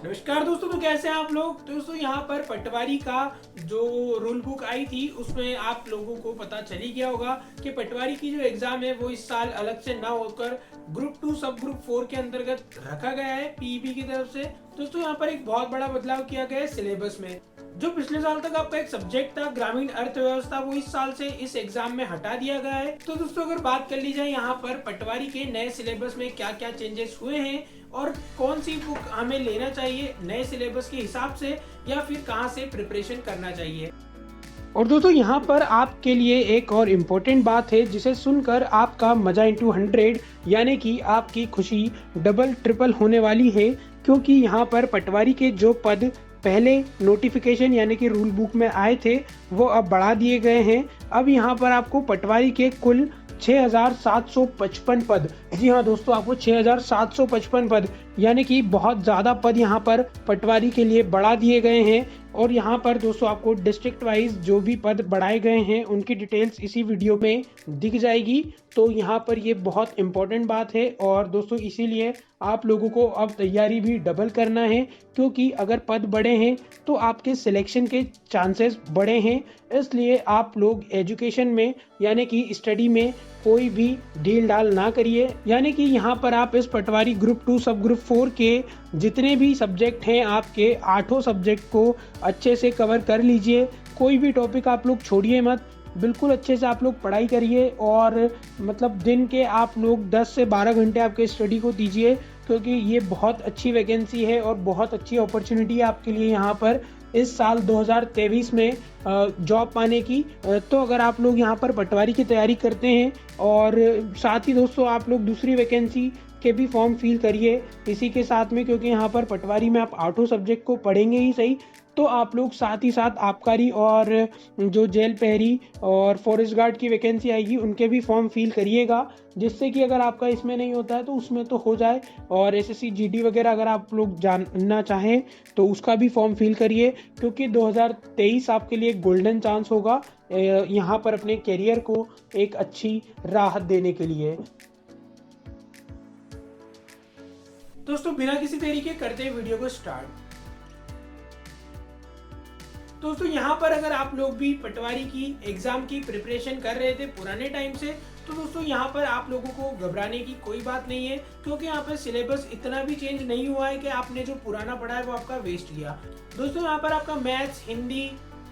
नमस्कार दोस्तों, तो कैसे हैं आप लोग। तो दोस्तों यहाँ पर पटवारी का जो रूल बुक आई थी उसमें आप लोगों को पता चल ही गया होगा कि पटवारी की जो एग्जाम है वो इस साल अलग से ना होकर ग्रुप 2 सब ग्रुप 4 के अंतर्गत रखा गया है पीईबी की तरफ से। दोस्तों यहाँ पर एक बहुत बड़ा बदलाव किया गया है सिलेबस में। जो पिछले साल तक आपका एक सब्जेक्ट था ग्रामीण अर्थव्यवस्था, वो इस साल से इस एग्जाम में हटा दिया गया है। तो दोस्तों अगर बात कर ली जाए यहाँ पर पटवारी के नए सिलेबस में क्या क्या चेंजेस हुए हैं और कौन सी बुक हमें लेना चाहिए नए सिलेबस के हिसाब से या फिर कहां से प्रिपरेशन करना चाहिए। और दोस्तों यहाँ पर आपके लिए एक और इम्पोर्टेंट बात है जिसे सुनकर आपका मजा इंटू 100 यानी कि आपकी खुशी डबल ट्रिपल होने वाली है, क्योंकि यहाँ पर पटवारी के जो पद पहले नोटिफिकेशन यानी कि रूल बुक में आए थे वो अब बढ़ा दिए गए हैं। अब यहाँ पर आपको पटवारी के कुल 6,755 पद, जी हाँ दोस्तों, आपको 6,755 पद यानी कि बहुत ज़्यादा पद यहाँ पर पटवारी के लिए बढ़ा दिए गए हैं। और यहाँ पर दोस्तों आपको डिस्ट्रिक्ट वाइज जो भी पद बढ़ाए गए हैं उनकी डिटेल्स इसी वीडियो में दिख जाएगी। तो यहाँ पर ये बहुत इम्पोर्टेंट बात है और दोस्तों इसीलिए आप लोगों को अब तैयारी भी डबल करना है, क्योंकि अगर पद बढ़े हैं तो आपके सिलेक्शन के चांसेस बढ़े हैं। इसलिए आप लोग एजुकेशन में यानी कि स्टडी में कोई भी ढील डाल ना करिए। यानी कि यहाँ पर आप इस पटवारी ग्रुप 2 सब ग्रुप 4 के जितने भी सब्जेक्ट हैं आपके 8 सब्जेक्ट को अच्छे से कवर कर लीजिए। कोई भी टॉपिक आप लोग छोड़िए मत, बिल्कुल अच्छे से आप लोग पढ़ाई करिए और मतलब दिन के आप लोग 10 से 12 घंटे आपके स्टडी को दीजिए, क्योंकि ये बहुत अच्छी वैकेंसी है और बहुत अच्छी अपॉर्चुनिटी है आपके लिए यहाँ पर इस साल 2023 में जॉब पाने की। तो अगर आप लोग यहाँ पर पटवारी की तैयारी करते हैं और साथ ही दोस्तों आप लोग दूसरी वैकेंसी के भी फॉर्म फिल करिए इसी के साथ में, क्योंकि यहाँ पर पटवारी में आप 8 सब्जेक्ट को पढ़ेंगे ही सही, तो आप लोग साथ ही साथ आबकारी और जो जेल प्रहरी और फॉरेस्ट गार्ड की वैकेंसी आएगी उनके भी फॉर्म फिल करिएगा, जिससे कि अगर आपका इसमें नहीं होता है तो उसमें तो हो जाए। और एसएससी जीडी वगैरह अगर आप लोग जानना चाहें तो उसका भी फॉर्म फिल करिए, क्योंकि 2023 आपके लिए एक गोल्डन चांस होगा यहाँ पर अपने करियर को एक अच्छी राहत देने के लिए। दोस्तों बिना किसी देरी के करते हैं वीडियो को स्टार्ट। दोस्तों यहाँ पर अगर आप लोग भी पटवारी की एग्जाम की प्रिपरेशन कर रहे थे पुराने टाइम से, तो दोस्तों यहाँ पर आप लोगों को घबराने की कोई बात नहीं है, क्योंकि यहाँ पर सिलेबस इतना भी चेंज नहीं हुआ है कि आपने जो पुराना पढ़ा है वो आपका वेस्ट गया। दोस्तों यहाँ पर आपका मैथ्स, हिंदी,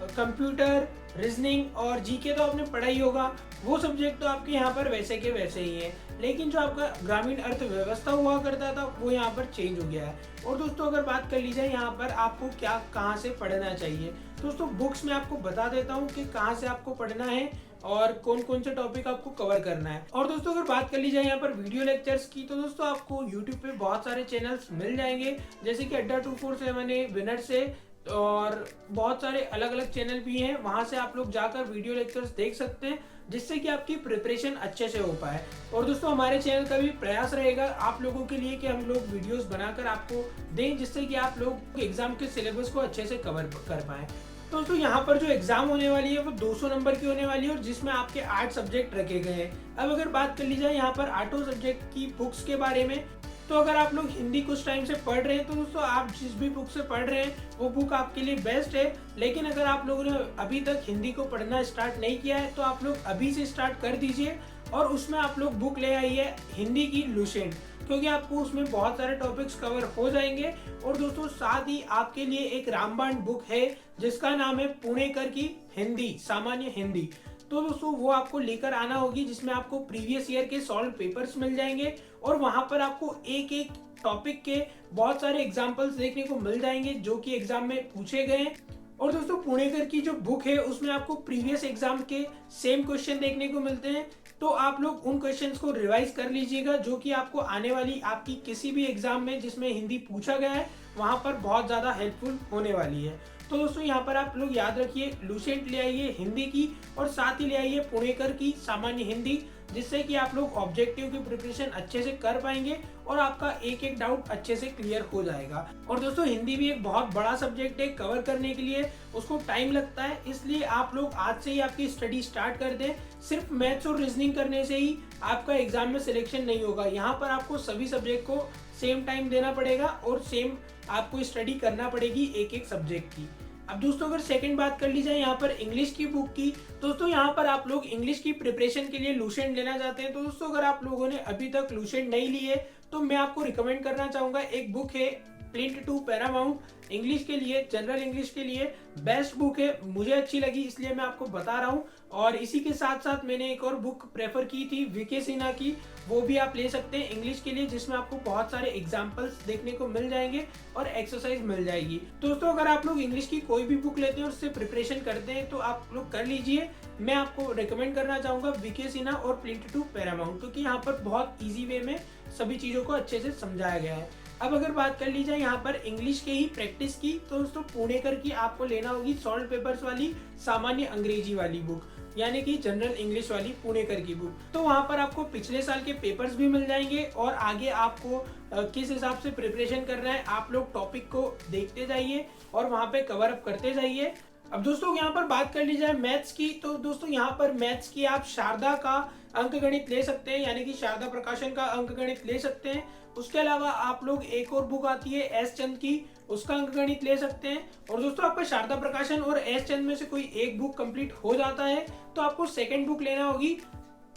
कंप्यूटर, रीजनिंग और जीके तो आपने पढ़ा ही होगा, वो सब्जेक्ट तो आपके यहाँ पर वैसे के वैसे ही है। लेकिन जो आपका ग्रामीण अर्थव्यवस्था हुआ करता था वो यहाँ पर चेंज हो गया है। और दोस्तों अगर बात कर ली जाए यहाँ पर आपको क्या कहाँ से पढ़ना चाहिए, दोस्तों बुक्स में आपको बता देता हूँ कि कहाँ से आपको पढ़ना है और कौन कौन से टॉपिक आपको कवर करना है। और दोस्तों अगर बात कर ली जाए यहाँ पर वीडियो लेक्चर्स की, तो दोस्तों आपको यूट्यूब पे बहुत सारे चैनल्स मिल जाएंगे, जैसे कि अड्डा 247 है, विनर से, और बहुत सारे अलग अलग चैनल भी हैं। वहां से आप लोग जाकर वीडियो लेक्चर्स देख सकते हैं, जिससे कि आपकी प्रिपरेशन अच्छे से हो पाए। और दोस्तों हमारे चैनल का भी प्रयास रहेगा आप लोगों के लिए कि हम लोग वीडियोस बनाकर आपको दें, जिससे कि आप लोग एग्जाम के सिलेबस को अच्छे से कवर कर पाएं। दोस्तों यहाँ पर जो एग्जाम होने वाली है वो 200 नंबर की होने वाली है और जिसमें आपके 8 सब्जेक्ट रखे गए हैं। अब अगर बात कर ली जाए यहाँ पर 8 सब्जेक्ट की बुक्स के बारे में, तो अगर आप लोग हिंदी कुछ टाइम से पढ़ रहे हैं तो दोस्तों आप जिस भी बुक से पढ़ रहे हैं वो बुक आपके लिए बेस्ट है। लेकिन अगर आप लोगों ने अभी तक हिंदी को पढ़ना स्टार्ट नहीं किया है तो आप लोग अभी से स्टार्ट कर दीजिए और उसमें आप लोग बुक ले आइए हिंदी की लुसेंट, क्योंकि आपको उसमें बहुत सारे टॉपिक्स कवर हो जाएंगे। और दोस्तों साथ ही आपके लिए एक रामबाण बुक है जिसका नाम है पुणेकर की हिंदी, सामान्य हिंदी, तो दोस्तों वो आपको लेकर आना होगी, जिसमें आपको प्रीवियस ईयर के सॉल्व पेपर्स मिल जाएंगे और वहां पर आपको एक एक टॉपिक के बहुत सारे एग्जाम्पल्स देखने को मिल जाएंगे जो कि एग्जाम में पूछे गए हैं। और दोस्तों पुणेकर की जो बुक है उसमें आपको प्रीवियस एग्जाम के सेम क्वेश्चन देखने को मिलते हैं, तो आप लोग उन क्वेश्चंस को रिवाइज कर लीजिएगा, जो कि आपको आने वाली आपकी किसी भी एग्जाम में जिसमें हिंदी पूछा गया है वहां पर बहुत ज्यादा हेल्पफुल होने वाली है। तो दोस्तों यहाँ पर आप लोग याद रखिए लुसेंट ले आइए हिंदी की और साथ ही ले आइए पुणेकर की सामान्य हिंदी, जिससे कि आप लोग ऑब्जेक्टिव की प्रिपरेशन अच्छे से कर पाएंगे और आपका एक एक डाउट अच्छे से क्लियर हो जाएगा। और दोस्तों हिंदी भी एक बहुत बड़ा सब्जेक्ट है, कवर करने के लिए उसको टाइम लगता है, इसलिए आप लोग आज से ही आपकी स्टडी स्टार्ट कर दें। सिर्फ मैथ्स और रीजनिंग करने से ही आपका एग्जाम में सिलेक्शन नहीं होगा, यहाँ पर आपको सभी सब्जेक्ट को सेम टाइम देना पड़ेगा और सेम आपको स्टडी करना पड़ेगी एक एक सब्जेक्ट की। अब दोस्तों अगर सेकंड बात कर ली जाए यहाँ पर इंग्लिश की बुक की, दोस्तों यहाँ पर आप लोग इंग्लिश की प्रिपरेशन के लिए लुसेंट लेना चाहते हैं, तो दोस्तों अगर आप लोगों ने अभी तक लुसेंट नहीं ली है तो मैं आपको रिकमेंड करना चाहूंगा, एक बुक है प्लिंथ टू पैरामाउंट, इंग्लिश के लिए, जनरल इंग्लिश के लिए बेस्ट बुक है, मुझे अच्छी लगी इसलिए मैं आपको बता रहा हूँ। और इसी के साथ साथ मैंने एक और बुक प्रेफर की थी वीके सिन्हा की, वो भी आप ले सकते हैं इंग्लिश के लिए, जिसमें आपको बहुत सारे एग्जाम्पल्स देखने को मिल जाएंगे और एक्सरसाइज मिल जाएगी। दोस्तों अगर आप लोग इंग्लिश की कोई भी बुक लेते हैं और उससे प्रिपरेशन करते हैं तो आप लोग कर लीजिए, मैं आपको रिकमेंड करना चाहूंगा वीके सिन्हा और प्लिंथ टू पैरामाउंट, क्योंकि यहाँ पर बहुत ईजी वे में सभी चीजों को अच्छे से समझाया गया है। अब अगर बात कर ली जाए यहाँ पर इंग्लिश के ही प्रैक्टिस की, तो दोस्तों पुणेकर की आपको लेना होगी सॉल्व पेपर्स वाली सामान्य अंग्रेजी वाली बुक, यानी कि जनरल इंग्लिश वाली पुणेकर की बुक। तो वहाँ पर आपको पिछले साल के पेपर्स भी मिल जाएंगे और आगे आपको किस हिसाब से प्रिपरेशन करना है आप लोग टॉपिक को देखते जाइए और वहाँ पे कवर अप करते जाइए। अब दोस्तों यहाँ पर बात कर ली जाए मैथ्स की, तो दोस्तों यहाँ पर मैथ्स की आप शारदा का अंक गणित ले सकते हैं, यानी कि शारदा प्रकाशन का अंक गणित ले सकते हैं। उसके अलावा आप लोग एक और बुक आती है एस चंद की, उसका अंक गणित ले सकते हैं। और दोस्तों आपका शारदा प्रकाशन और एस चंद में से कोई एक बुक कंप्लीट हो जाता है तो आपको सेकंड बुक लेना होगी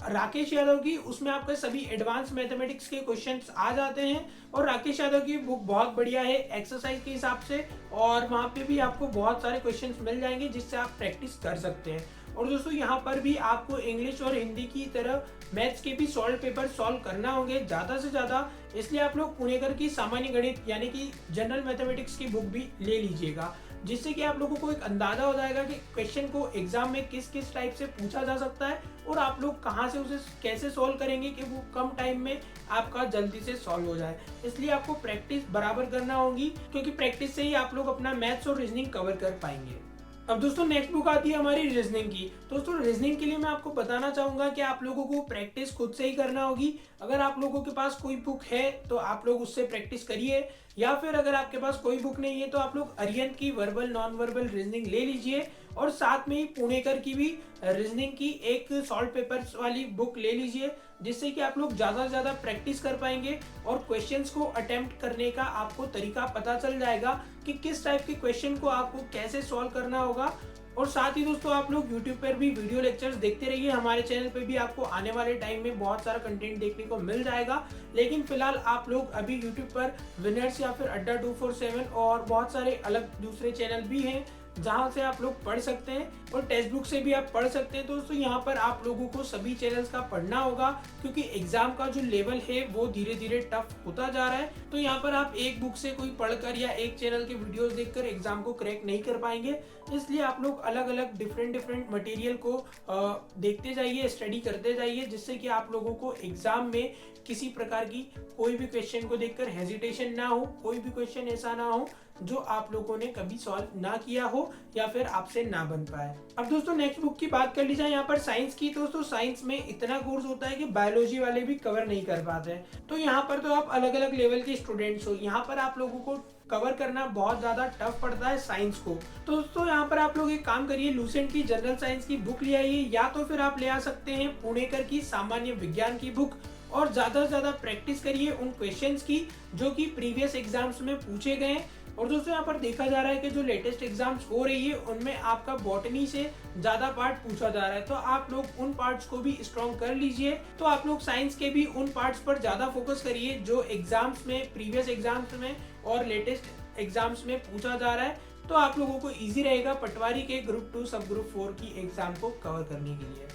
राकेश यादव की, उसमें आपके सभी एडवांस मैथमेटिक्स के क्वेश्चंस आ जाते हैं और राकेश यादव की बुक बहुत बढ़िया है एक्सरसाइज के हिसाब से, और वहाँ पे भी आपको बहुत सारे क्वेश्चंस मिल जाएंगे जिससे आप प्रैक्टिस कर सकते हैं। और दोस्तों यहाँ पर भी आपको इंग्लिश और हिंदी की तरह मैथ्स के भी सॉल्व पेपर सॉल्व करना होंगे ज़्यादा से ज़्यादा, इसलिए आप लोग पुणेकर की सामान्य गणित यानी कि जनरल मैथमेटिक्स की बुक भी ले लीजिएगा, जिससे कि आप लोगों को एक अंदाजा हो जाएगा कि क्वेश्चन को एग्जाम में किस किस टाइप से पूछा जा सकता है और आप लोग कहाँ से उसे कैसे सॉल्व करेंगे कि वो कम टाइम में आपका जल्दी से सॉल्व हो जाए। इसलिए आपको प्रैक्टिस बराबर करना होगी, क्योंकि प्रैक्टिस से ही आप लोग अपना मैथ्स और रीजनिंग कवर कर पाएंगे। अब दोस्तों नेक्स्ट बुक आती है हमारी रीजनिंग की। दोस्तों रीजनिंग के लिए मैं आपको बताना चाहूंगा कि आप लोगों को प्रैक्टिस खुद से ही करना होगी। अगर आप लोगों के पास कोई बुक है तो आप लोग उससे प्रैक्टिस करिए, या फिर अगर आपके पास कोई बुक नहीं है तो आप लोग अरिहंत की वर्बल नॉन वर्बल रीजनिंग ले लीजिए और साथ में ही पुणेकर की भी रीजनिंग की एक सॉल्व पेपर्स वाली बुक ले लीजिए, जिससे कि आप लोग ज़्यादा से ज़्यादा प्रैक्टिस कर पाएंगे और क्वेश्चंस को अटेम्प्ट करने का आपको तरीका पता चल जाएगा कि किस टाइप के क्वेश्चन को आपको कैसे सॉल्व करना होगा। और साथ ही दोस्तों आप लोग YouTube पर भी वीडियो लेक्चर्स देखते रहिए, हमारे चैनल पे भी आपको आने वाले टाइम में बहुत सारा कंटेंट देखने को मिल जाएगा। लेकिन फिलहाल आप लोग अभी YouTube पर विनर्स या फिर अड्डा 247 और बहुत सारे अलग दूसरे चैनल भी हैं जहां से आप लोग पढ़ सकते हैं और टेक्स्ट बुक से भी आप पढ़ सकते हैं। दोस्तों यहाँ पर आप लोगों को सभी चैनल्स का पढ़ना होगा, क्योंकि एग्जाम का जो लेवल है वो धीरे धीरे टफ होता जा रहा है। तो यहाँ पर आप एक बुक से कोई पढ़कर या एक चैनल के वीडियोस देखकर एग्जाम को क्रैक नहीं कर पाएंगे, इसलिए आप लोग अलग अलग डिफरेंट मटेरियल को देखते जाइए, स्टडी करते जाइए, जिससे कि आप लोगों को एग्जाम में किसी प्रकार की कोई भी क्वेश्चन को देखकर हेजिटेशन ना हो, कोई भी क्वेश्चन ऐसा ना हो जो आप लोगों ने कभी सॉल्व ना किया हो या फिर आपसे ना बन पाए। अब दोस्तों नेक्स्ट बुक की बात कर ली जाए यहाँ पर साइंस की। दोस्तों साइंस में इतना कोर्स होता है कि बायोलॉजी वाले भी कवर नहीं कर पाते हैं, तो यहाँ पर तो आप अलग अलग लेवल के स्टूडेंट्स हो, यहाँ पर आप लोगों को कवर करना बहुत ज्यादा टफ पड़ता है साइंस को। तो दोस्तों यहाँ पर आप लोग एक काम करिए, लुसेंट की जनरल साइंस की बुक ले आइए, या तो फिर आप ले आ सकते हैं पुणेकर की सामान्य विज्ञान की बुक, और ज्यादा से ज्यादा प्रैक्टिस करिए उन क्वेश्चंस की जो कि प्रीवियस एग्जाम्स में पूछे गए। और दोस्तों यहाँ पर देखा जा रहा है कि जो लेटेस्ट एग्जाम्स हो रही है उनमें आपका बॉटनी से ज्यादा पार्ट पूछा जा रहा है, तो आप लोग उन पार्ट्स को भी स्ट्रॉन्ग कर लीजिए। तो आप लोग साइंस के भी उन पार्ट्स पर ज्यादा फोकस करिए जो एग्जाम्स में, प्रीवियस एग्जाम्स में और लेटेस्ट एग्जाम्स में पूछा जा रहा है, तो आप लोगों को इजी रहेगा पटवारी के ग्रुप 2 सब ग्रुप 4 की एग्जाम को कवर करने के लिए।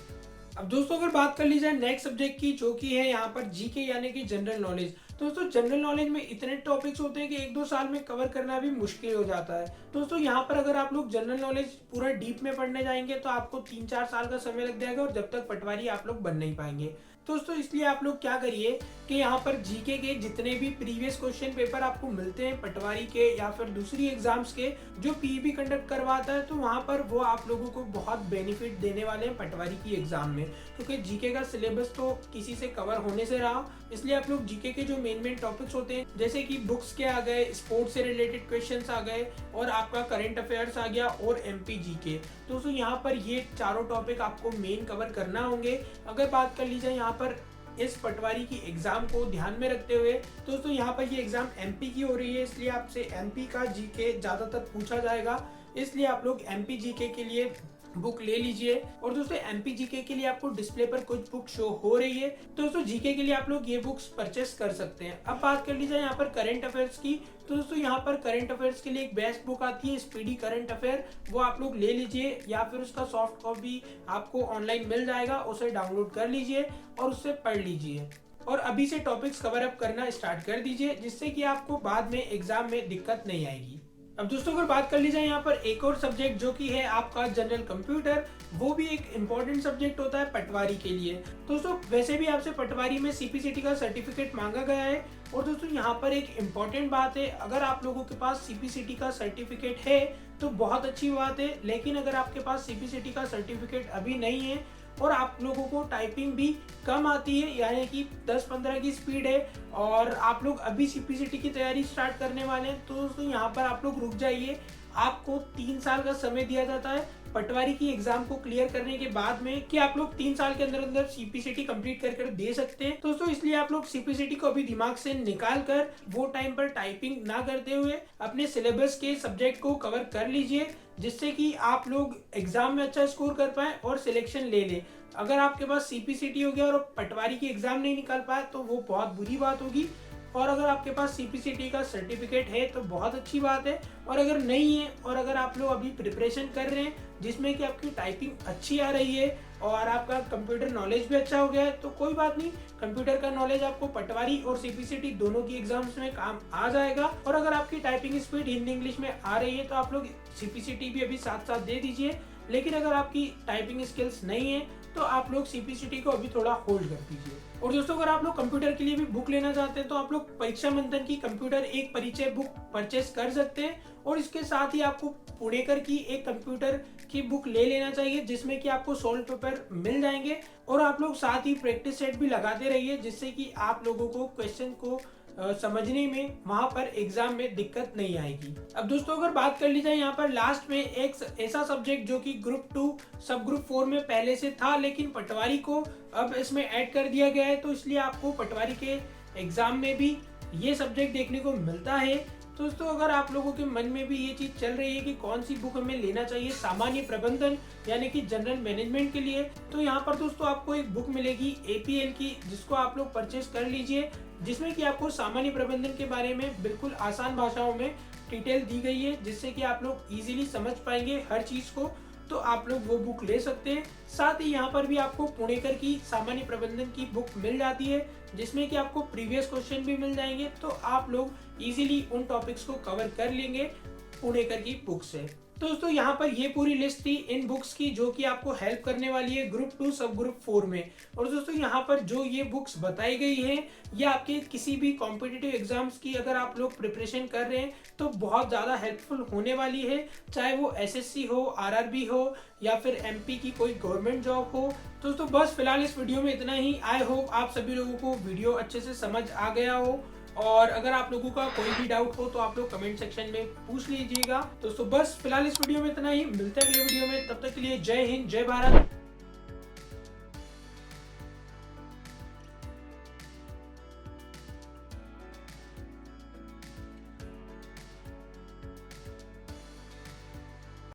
अब दोस्तों अगर बात कर ली जाए नेक्स्ट सब्जेक्ट की, जो कि है यहाँ पर जीके यानी कि जनरल नॉलेज। दोस्तों जनरल नॉलेज में इतने टॉपिक्स होते हैं कि 1-2 साल में कवर करना भी मुश्किल हो जाता है। दोस्तों यहाँ पर अगर आप लोग जनरल नॉलेज पूरा डीप में पढ़ने जाएंगे तो आपको 3-4 साल का समय लग जाएगा और जब तक पटवारी आप लोग बन नहीं पाएंगे। दोस्तों इसलिए आप लोग क्या करिए कि यहाँ पर जीके के जितने भी प्रीवियस क्वेश्चन पेपर आपको मिलते हैं पटवारी के या फिर दूसरी एग्जाम्स के जो पीईबी कंडक्ट करवाता है, तो वहाँ पर वो आप लोगों को बहुत बेनिफिट देने वाले हैं पटवारी की एग्जाम में, क्योंकि जीके का सिलेबस तो किसी से कवर होने से रहा, इसलिए आप लोग जीके के जो मेन टॉपिक्स होते हैं, जैसे कि बुक्स के आ गए, स्पोर्ट्स से रिलेटेड क्वेश्चंस आ गए और आपका करंट अफेयर्स आ गया और एमपी जीके। दोस्तों यहाँ पर ये चारों टॉपिक आपको मेन कवर करना होंगे। अगर बात कर ली जाए यहाँ पर इस पटवारी की एग्जाम को ध्यान में रखते हुए, दोस्तों यहाँ पर ये एग्जाम एमपी की हो रही है, इसलिए आपसे एमपी का जीके ज्यादातर पूछा जाएगा, इसलिए आप लोग एमपी जीके के लिए बुक ले लीजिए। और दोस्तों एमपी जीके के लिए आपको डिस्प्ले पर कुछ बुक शो हो रही है, तो दोस्तों जीके के लिए आप लोग ये बुक्स परचेस कर सकते हैं। अब बात कर लीजिए यहाँ पर करंट अफेयर्स की, तो दोस्तों यहाँ पर करंट अफेयर्स के लिए एक बेस्ट बुक आती है स्पीडी करंट अफेयर, वो आप लोग ले लीजिए या फिर उसका सॉफ्ट कॉपी आपको ऑनलाइन मिल जाएगा, उसे डाउनलोड कर लीजिए और उससे पढ़ लीजिए और अभी से टॉपिक्स कवर अप करना स्टार्ट कर दीजिए, जिससे कि आपको बाद में एग्जाम में दिक्कत नहीं आएगी। अब दोस्तों अगर बात कर ली जाए यहाँ पर एक और सब्जेक्ट जो कि है आपका जनरल कंप्यूटर, वो भी एक इम्पोर्टेंट सब्जेक्ट होता है पटवारी के लिए। दोस्तों वैसे भी आपसे पटवारी में सीपीसीटी का सर्टिफिकेट मांगा गया है और दोस्तों यहाँ पर एक इम्पोर्टेंट बात है, अगर आप लोगों के पास सीपीसीटी का सर्टिफिकेट है तो बहुत अच्छी बात है, लेकिन अगर आपके पास सीपीसीटी का सर्टिफिकेट अभी नहीं है और आप लोगों को टाइपिंग भी कम आती है, यानी कि 10-15 की स्पीड है और आप लोग अभी सीपीसीटी की तैयारी स्टार्ट करने वाले हैं, तो दोस्तों यहाँ पर आप लोग रुक जाइए। आपको 3 साल का समय दिया जाता है पटवारी की एग्जाम को क्लियर करने के बाद में कि आप लोग 3 साल के अंदर अंदर सीपीसीटी कंप्लीट कर दे सकते हैं। दोस्तों इसलिए आप लोग सीपीसीटी को अभी दिमाग से निकाल कर वो टाइम पर टाइपिंग ना करते हुए अपने सिलेबस के सब्जेक्ट को कवर कर लीजिए, जिससे कि आप लोग एग्जाम में अच्छा स्कोर कर पाए और सिलेक्शन ले ले। अगर आपके पास सीपीसीटी हो गया और पटवारी की एग्जाम नहीं निकाल पाए तो वो बहुत बुरी बात होगी, और अगर आपके पास सीपीसीटी का सर्टिफिकेट है तो बहुत अच्छी बात है, और अगर नहीं है और अगर आप लोग अभी प्रिपरेशन कर रहे हैं जिसमें कि आपकी टाइपिंग अच्छी आ रही है और आपका कंप्यूटर नॉलेज भी अच्छा हो गया है, तो कोई बात नहीं, कंप्यूटर का नॉलेज आपको पटवारी और सीपीसीटी दोनों की एग्जाम्स में काम आ जाएगा। और अगर आपकी टाइपिंग स्पीड हिंदी इंग्लिश में आ रही है तो आप लोग सीपीसीटी भी अभी साथ साथ दे दीजिए, लेकिन अगर आपकी टाइपिंग स्किल्स नहीं है तो आप लोग सीपीसीटी को अभी थोड़ा होल्ड कर दीजिए। और दोस्तों अगर आप लोग कंप्यूटर के लिए भी बुक लेना चाहते हैं तो आप लोग परीक्षा मंथन की कंप्यूटर एक परिचय बुक परचेस कर सकते हैं, और इसके साथ ही आपको पुणेकर की एक कंप्यूटर की बुक ले लेना चाहिए, जिसमें कि आपको सॉल्व पेपर मिल जाएंगे, और आप लोग साथ ही प्रैक्टिस सेट भी लगाते रहिए, जिससे कि आप लोगों को क्वेश्चन को समझने में वहां पर एग्जाम में दिक्कत नहीं आएगी। अब दोस्तों अगर बात कर ली जाए यहाँ पर लास्ट में एक ऐसा सब्जेक्ट जो कि ग्रुप 2 सब ग्रुप 4 में पहले से था, लेकिन पटवारी को अब इसमें ऐड कर दिया गया है, तो इसलिए आपको पटवारी के एग्जाम में भी ये सब्जेक्ट देखने को मिलता है। तो दोस्तों अगर आप लोगों के मन में भी ये चीज चल रही है कि कौन सी बुक हमें लेना चाहिए सामान्य प्रबंधन यानी कि जनरल मैनेजमेंट के लिए, तो यहाँ पर दोस्तों आपको एक बुक मिलेगी एपीएल की, जिसको आप लोग परचेस कर लीजिए, जिसमें कि आपको सामान्य प्रबंधन के बारे में बिल्कुल आसान भाषाओं में डिटेल दी गई है, जिससे कि आप लोग इजीली समझ पाएंगे हर चीज को, तो आप लोग वो बुक ले सकते हैं। साथ ही यहाँ पर भी आपको पुणेकर की सामान्य प्रबंधन की बुक मिल जाती है, जिसमें कि आपको प्रीवियस क्वेश्चन भी मिल जाएंगे, तो आप लोग इजीली उन टॉपिक्स को कवर कर लेंगे पुणेकर की बुक से। तो दोस्तों यहाँ पर ये पूरी लिस्ट थी इन बुक्स की जो कि आपको हेल्प करने वाली है ग्रुप 2 सब ग्रुप 4 में। और दोस्तों यहाँ पर जो ये बुक्स बताई गई हैं ये आपके किसी भी कॉम्पिटिटिव एग्जाम्स की अगर आप लोग प्रिपरेशन कर रहे हैं तो बहुत ज़्यादा हेल्पफुल होने वाली है, चाहे वो एसएससी हो, आरआरबी हो या फिर एमपी की कोई गवर्नमेंट जॉब हो। तो दोस्तों बस फिलहाल इस वीडियो में इतना ही। आई होप आप सभी लोगों को वीडियो अच्छे से समझ आ गया हो, और अगर आप लोगों का कोई भी डाउट हो तो आप लोग कमेंट सेक्शन में पूछ लीजिएगा। दोस्तों बस फिलहाल इस वीडियो में इतना ही, मिलते हैं अगले वीडियो में, तब तक के लिए जय हिंद जय भारत।